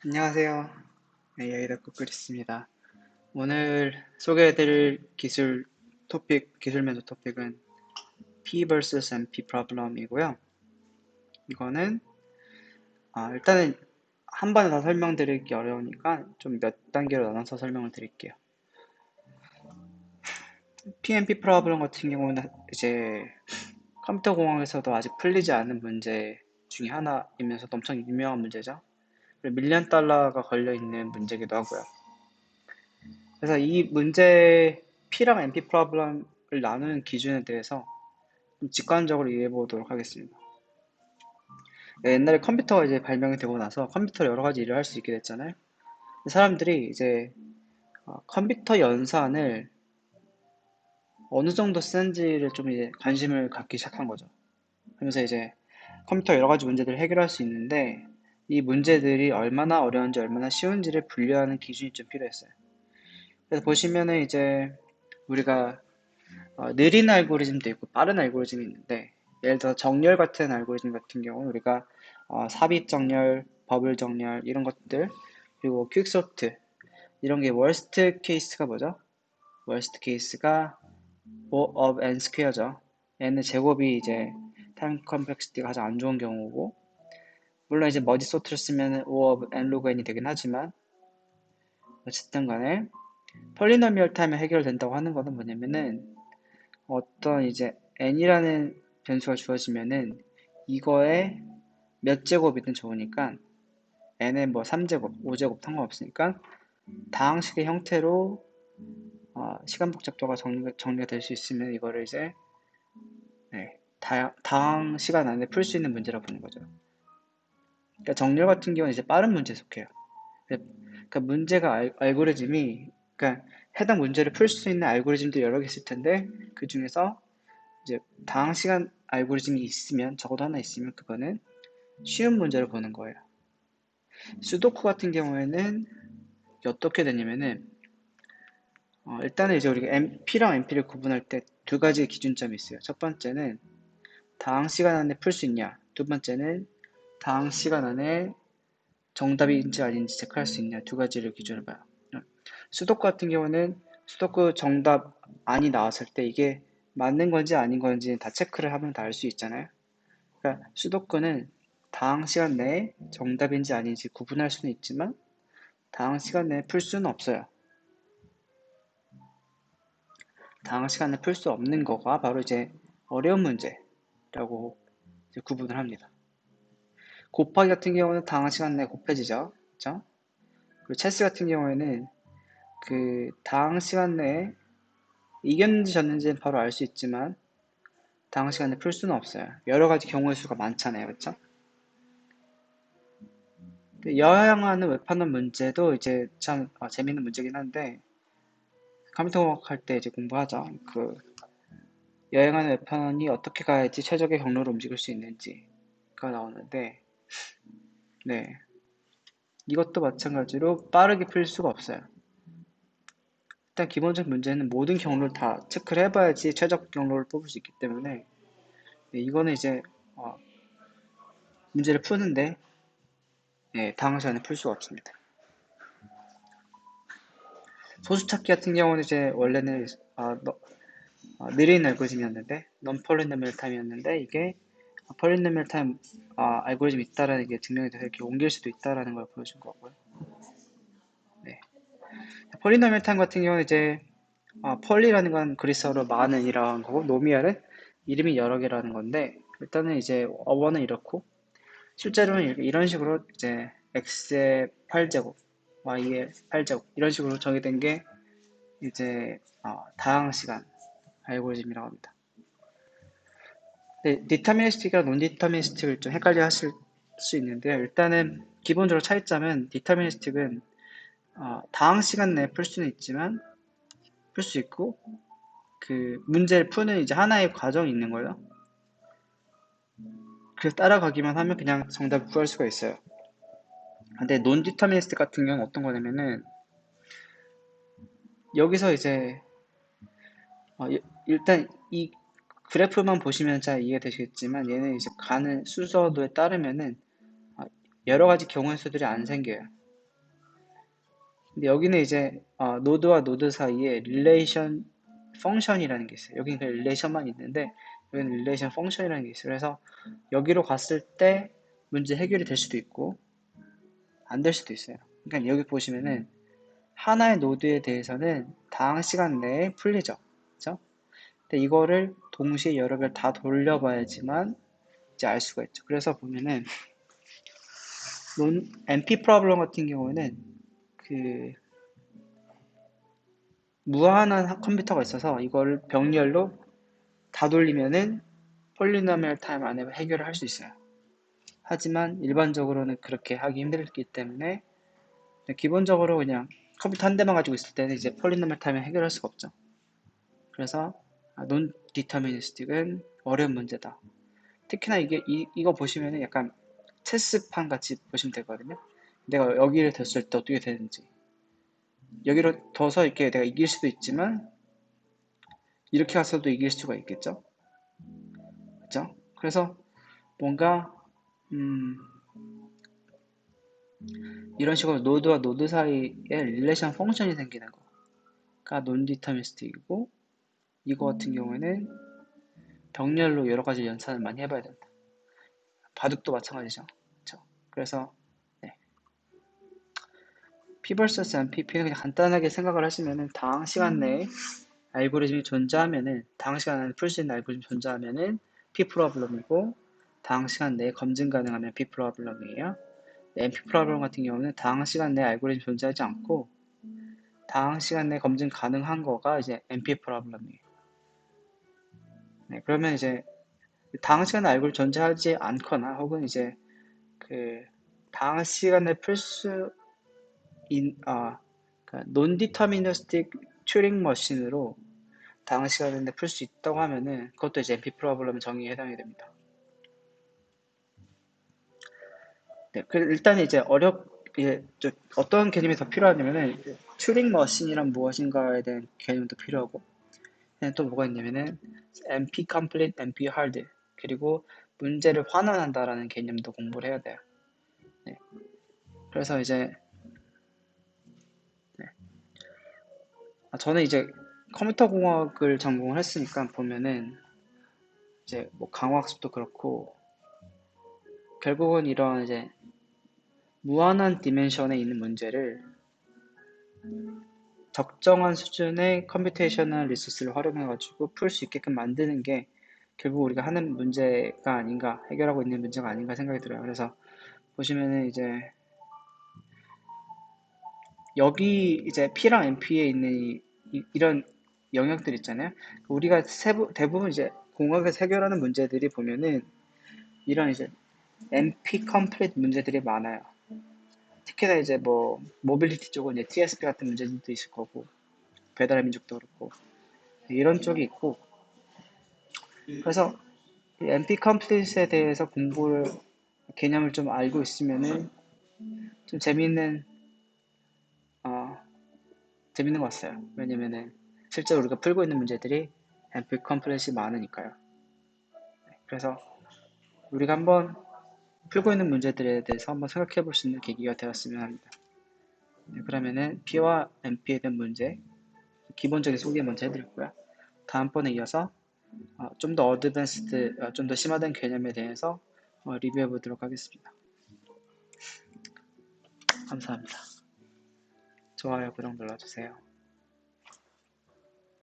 안녕하세요. AI 덕후 크리스입니다. 오늘 소개해드릴 기술 멘tor 토픽은 P vs NP problem이고요. 이거는 일단은 한 번에 다 설명드리기 어려우니까 좀 몇 단계로 나눠서 설명을 드릴게요. PNP problem 같은 경우는 이제 컴퓨터 공학에서도 아직 풀리지 않은 문제 중에 하나이면서도 엄청 유명한 문제죠. 밀리언 달러가 걸려있는 문제기도 하고요. 그래서 이 문제 P랑 NP 프로블럼을 나누는 기준에 대해서 좀 직관적으로 이해해 보도록 하겠습니다. 옛날에 컴퓨터가 이제 발명이 되고 나서 컴퓨터로 여러 가지 일을 할 수 있게 됐잖아요. 사람들이 이제 컴퓨터 연산을 어느 정도 쓰는지를 좀 이제 관심을 갖기 시작한 거죠. 그러면서 이제 컴퓨터 여러 가지 문제들을 해결할 수 있는데 이 문제들이 얼마나 어려운지 얼마나 쉬운지를 분류하는 기준이 좀 필요했어요. 그래서 보시면은 이제 우리가 느린 알고리즘도 있고 빠른 알고리즘이 있는데 예를 들어 정렬 같은 알고리즘 같은 경우는 우리가 삽입 정렬, 버블 정렬 이런 것들 그리고 퀵소트 이런 게 월스트 케이스가 뭐죠? 월스트 케이스가 O of n 스퀘어죠. n의 제곱이 이제 타임 컴플렉시티가 가장 안 좋은 경우고 물론 이제 머지 소트를 쓰면 O of n 로그 n이 되긴 하지만 어쨌든 간에 폴리노미얼 타임에 해결된다고 하는 거는 뭐냐면은 어떤 이제 n이라는 변수가 주어지면은 이거에 몇 제곱이든 좋으니까 n의 뭐 3제곱, 5제곱 상관없으니까 다항식의 형태로 시간 복잡도가 정리가 될 수 있으면 이거를 이제 다항 시간 안에 풀 수 있는 문제라고 보는 거죠. 그러니까 정렬 같은 경우는 이제 빠른 문제에 속해요. 그러니까 문제가 알고리즘이 그러니까 해당 문제를 풀 수 있는 알고리즘도 여러 개 있을 텐데 그 중에서 이제 다항 시간 알고리즘이 있으면 적어도 하나 있으면 그거는 쉬운 문제를 보는 거예요. 수도쿠 같은 경우에는 어떻게 되냐면은 일단은 이제 우리가 P랑 NP를 구분할 때 두 가지 기준점이 있어요. 첫 번째는 다항 시간 안에 풀 수 있냐. 두 번째는 다항 시간 안에 정답인지 아닌지 체크할 수 있냐. 두 가지를 기준으로 봐요. 수도쿠 같은 경우는 수도쿠 정답 안이 나왔을 때 이게 맞는 건지 아닌 건지 다 체크를 하면 다 알 수 있잖아요. 그러니까 수도쿠는 다항 시간 내에 정답인지 아닌지 구분할 수는 있지만 다항 시간 내에 풀 수는 없어요. 다항 시간에 풀 수 없는 거가 바로 이제 어려운 문제라고 이제 구분을 합니다. 곱하기 같은 경우는 다항 시간 내에 곱해지죠. 그렇죠? 그리고 체스 같은 경우에는 그 다항 시간 내에 이겼는지 졌는지는 바로 알 수 있지만 다항 시간에 풀 수는 없어요. 여러 가지 경우의 수가 많잖아요. 그렇죠? 여행하는 웹하는 문제도 이제 참 재밌는 문제긴 한데 컴퓨터 공학 할 때 이제 공부하죠. 그 여행하는 웹판이 어떻게 가야지 최적의 경로로 움직일 수 있는지가 나오는데, 네. 이것도 마찬가지로 빠르게 풀 수가 없어요. 일단 기본적 문제는 모든 경로를 다 체크를 해봐야지 최적 경로를 뽑을 수 있기 때문에, 네, 이거는 이제, 문제를 푸는데, 네, 당한 시간에 풀 수가 없습니다. 소수 찾기 같은 경우는 이제 원래는, 느린 알고리즘이었는데, non-polynomial time이었는데, 이게 polynomial time, 알고리즘이 있다라는 게 증명이 돼서 이렇게 옮길 수도 있다라는 걸 보여준 거고요. 네. 폴리노미얼 타임 같은 경우는 이제 폴리라는 건 그리스어로 많은이라는 거고 노미알은 이름이 여러 개라는 건데 일단은 이제 어원은 이렇고 실제로는 이런 식으로 이제 x의 8제곱, y의 8제곱 이런 식으로 정의된 게 이제 다항 시간 알고리즘이라고 합니다. 네, 디터미니스틱이랑 논 디터미니스틱을 좀 헷갈려 하실 수 있는데요. 일단은 기본적으로 차이점은 디터미니스틱은 다항 시간 내에 풀 수는 있지만 풀 수 있고 그 문제를 푸는 이제 하나의 과정이 있는 거예요. 그래서 따라가기만 하면 그냥 정답을 구할 수가 있어요. 근데 논 디터미니스트 같은 경우는 어떤 거냐면은 여기서 이제 일단 이 그래프만 보시면 잘 이해가 되시겠지만 얘는 이제 가는 순서도에 따르면은 여러 가지 경우의 수들이 안 생겨요. 근데 여기는 이제 노드와 노드 사이에 릴레이션 펑션이라는 게 있어요. 여기는 그냥 릴레이션만 있는데 여기는 릴레이션 펑션이라는 게 있어요. 그래서 여기로 갔을 때 문제 해결이 될 수도 있고 안 될 수도 있어요. 그러니까 여기 보시면은 하나의 노드에 대해서는 다항 시간 내에 풀리죠. 그렇죠? 근데 이거를 동시에 여러 개를 다 돌려봐야지만 이제 알 수가 있죠. 그래서 보면은 NP 프로블럼 같은 경우에는 그 무한한 컴퓨터가 있어서 이걸 병렬로 다 돌리면은 폴리노미얼 타임 안에 해결을 할 수 있어요. 하지만 일반적으로는 그렇게 하기 힘들기 때문에 기본적으로 그냥 컴퓨터 한 대만 가지고 있을 때는 이제 폴리노미얼 타임을 해결할 수가 없죠. 그래서 논 디터미니스틱은 어려운 문제다. 특히나 이거 보시면은 약간 체스판 같이 보시면 되거든요. 내가 여기를 뒀을 때 어떻게 되는지. 여기로 둬서 이렇게 내가 이길 수도 있지만 이렇게 가서도 이길 수가 있겠죠. 그렇죠? 그래서 뭔가 이런 식으로 노드와 노드 사이에 릴레이션 펑션이 생기는 거가 논디터미스틱이고 이거 같은 경우에는 병렬로 여러 가지 연산을 많이 해봐야 된다. 바둑도 마찬가지죠. 그렇죠? 그래서 네. P vs MPP는 그냥 간단하게 생각을 하시면은 당 시간 내에 알고리즘이 존재하면은 당 시간 안에 풀 수 있는 알고리즘이 존재하면은 P 프로블럼이고 당 시간 내에 검증 가능하면 P 프로블럼이에요. MP 프로블럼 같은 경우는 당 시간 내에 알고리즘이 존재하지 않고 당 시간 내에 검증 가능한 거가 이제 MP 프로블럼이에요. 네, 그러면 이제 당 시간에 알고리즘 존재하지 않거나 혹은 이제 그 당 시간에 풀 수 그러니까 논디터미니스틱 튜링 머신으로 당 시간에 풀 수 있다고 하면은 그것도 이제 MP 프로블럼 정의에 해당이 됩니다. 네, 일단 이제 어떤 개념이 더 필요하냐면은 튜링 머신이란 무엇인가에 대한 개념도 필요하고 또 뭐가 있냐면은 NP complete, NP hard 그리고 문제를 환원한다라는 개념도 공부를 해야 돼요. 네, 그래서 이제 네. 저는 이제 컴퓨터 공학을 전공을 했으니까 보면은 이제 뭐 강화학습도 그렇고 결국은 이런 이제 무한한 디멘션에 있는 문제를 적정한 수준의 컴퓨테이셔널 리소스를 활용해가지고 풀 수 있게끔 만드는 게 결국 우리가 하는 문제가 아닌가, 해결하고 있는 문제가 아닌가 생각이 들어요. 그래서 보시면은 이제 여기 이제 P랑 NP에 있는 이런 영역들 있잖아요. 우리가 대부분 이제 공학에서 해결하는 문제들이 보면은 이런 이제 NP 컴플릿 문제들이 많아요. 특히나 이제 뭐 모빌리티 쪽은 이제 TSP 같은 문제들도 있을 거고 배달의 민족도 그렇고 이런 쪽이 있고 그래서 NP 컴플릿에 대해서 개념을 좀 알고 있으면은 좀 어, 재밌는 것 같아요. 왜냐면은 실제 우리가 풀고 있는 문제들이 NP 컴플릿이 많으니까요. 그래서 우리가 한번 풀고 있는 문제들에 대해서 한번 생각해 볼 수 있는 계기가 되었으면 합니다. 네, 그러면은 P와 NP에 대한 문제 기본적인 소개 먼저 해드렸고요. 다음번에 이어서 좀 더 어드밴스드, 좀 더 심화된 개념에 대해서 리뷰해 보도록 하겠습니다. 감사합니다. 좋아요, 구독 눌러주세요.